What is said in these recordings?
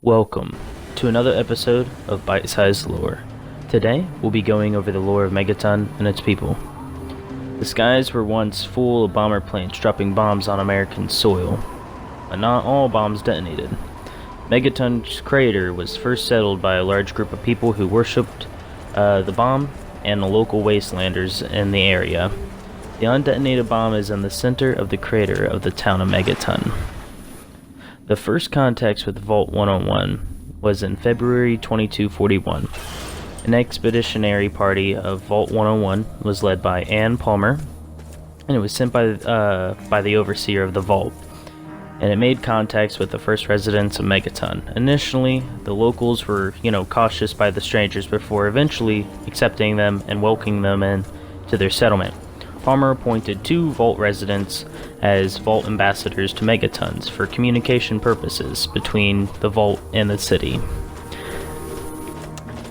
Welcome to another episode of Bite-Sized Lore. Today, we'll be going over the lore of Megaton and its people. The skies were once full of bomber planes dropping bombs on American soil, but not all bombs detonated. Megaton's crater was first settled by a large group of people who worshipped the bomb and the local wastelanders in the area. The undetonated bomb is in the center of the crater of the town of Megaton. The first contact with Vault 101 was in February 2241. An expeditionary party of Vault 101 was led by Ann Palmer, and it was sent by the overseer of the vault. And it made contacts with the first residents of Megaton. Initially, the locals were, cautious by the strangers before eventually accepting them and welcoming them in to their settlement. Palmer appointed 2 Vault residents as Vault ambassadors to Megatons for communication purposes between the Vault and the city.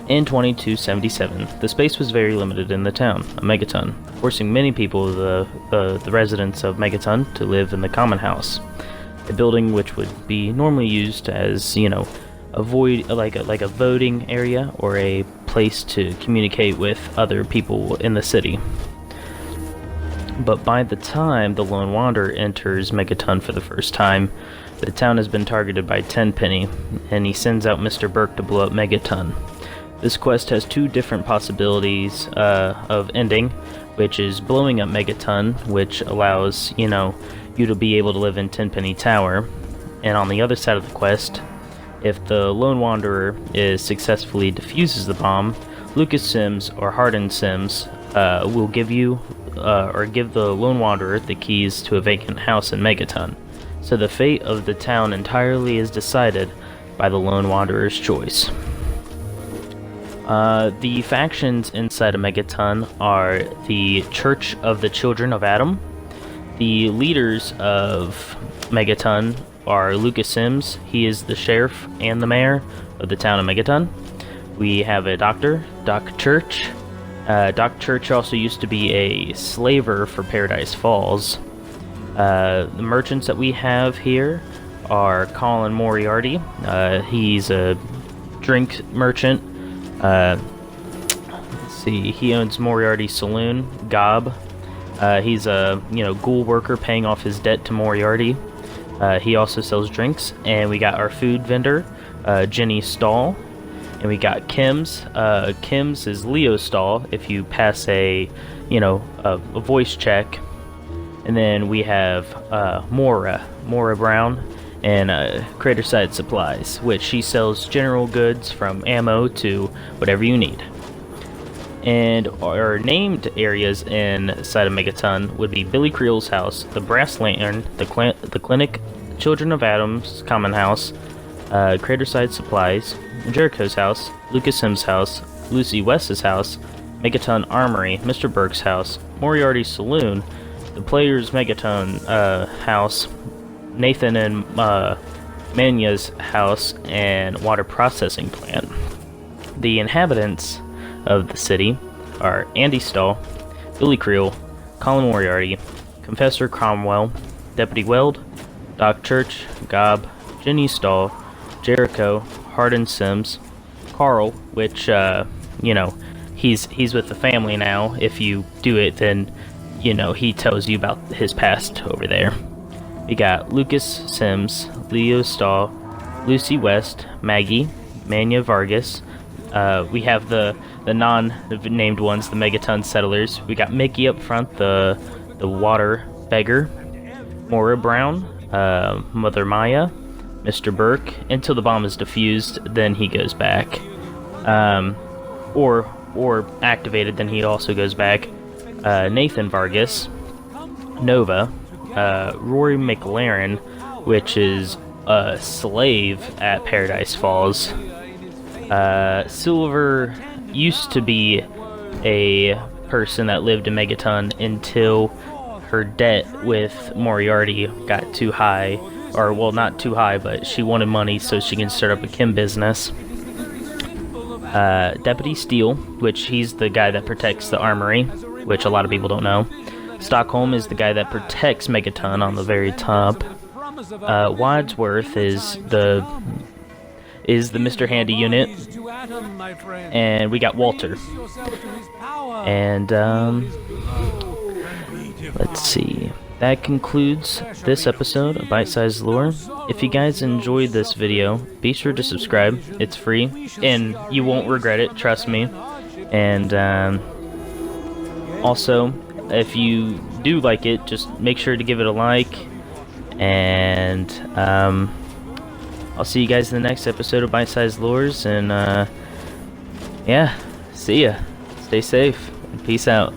In 2277, the space was very limited in the town of Megaton, forcing many people, the residents of Megaton, to live in the common house, a building which would be normally used as, a void, like a voting area or a place to communicate with other people in the city. But by the time the Lone Wanderer enters Megaton for the first time, the town has been targeted by Tenpenny, and he sends out Mr. Burke to blow up Megaton. This quest has 2 different possibilities of ending, which is blowing up Megaton, which allows, you to be able to live in Tenpenny Tower, and on the other side of the quest, if the Lone Wanderer successfully defuses the bomb, Lucas Sims or Hardin Sims will give you or give the Lone Wanderer the keys to a vacant house in Megaton. So the fate of the town entirely is decided by the Lone Wanderer's choice. The factions inside of Megaton are the Church of the Children of Adam. The leaders of Megaton are Lucas Sims. He is the sheriff and the mayor of the town of Megaton. We have a doctor, Doc Church. Doc Church also used to be a slaver for Paradise Falls. The merchants that we have here are Colin Moriarty. He's a drink merchant. Let's see, he owns Moriarty Saloon. Gob. He's a ghoul worker paying off his debt to Moriarty. He also sells drinks. And we got our food vendor, Jenny Stahl. And we got Kim's. Kim's is Leo Stahl if you pass a voice check. And then we have Mora Brown, and Craterside Supplies, which she sells general goods from ammo to whatever you need. And our named areas inside of Megaton would be Billy Creel's house, the Brass Lantern, the Clinic, Children of Adam's Common House, Craterside Supplies, Jericho's house, Lucas Sims' house, Lucy West's house, Megaton Armory, Mr. Burke's house, Moriarty's Saloon, the Player's Megaton house, Nathan and Manya's house, and water processing plant. The inhabitants of the city are Andy Stahl, Billy Creel, Colin Moriarty, Confessor Cromwell, Deputy Weld, Doc Church, Gob, Jenny Stahl, Jericho, Hardin Sims, Carl, which, he's with the family now. If you do it, then, he tells you about his past over there. We got Lucas Sims, Leo Stahl, Lucy West, Maggie, Manya Vargas. We have the non-named ones, the Megaton settlers. We got Mickey up front, the water beggar, Maura Brown, Mother Maya, Mr. Burke, until the bomb is defused, then he goes back. Or activated, then he also goes back. Nathan Vargas, Nova, Rory McLaren, which is a slave at Paradise Falls. Silver used to be a person that lived in Megaton until her debt with Moriarty got too high. Or, well, not too high, but she wanted money so she can start up a chem business. Deputy Steele, which he's the guy that protects the armory, which a lot of people don't know. Stockholm is the guy that protects Megaton on the very top. Wadsworth is is the Mr. Handy unit, and we got Walter. And let's see. That concludes this episode of Bite Size Lore. If you guys enjoyed this video, be sure to subscribe. It's free, and you won't regret it, trust me. And also, if you do like it, just make sure to give it a like. And I'll see you guys in the next episode of Bite Size Lores. And yeah, see ya. Stay safe, and peace out.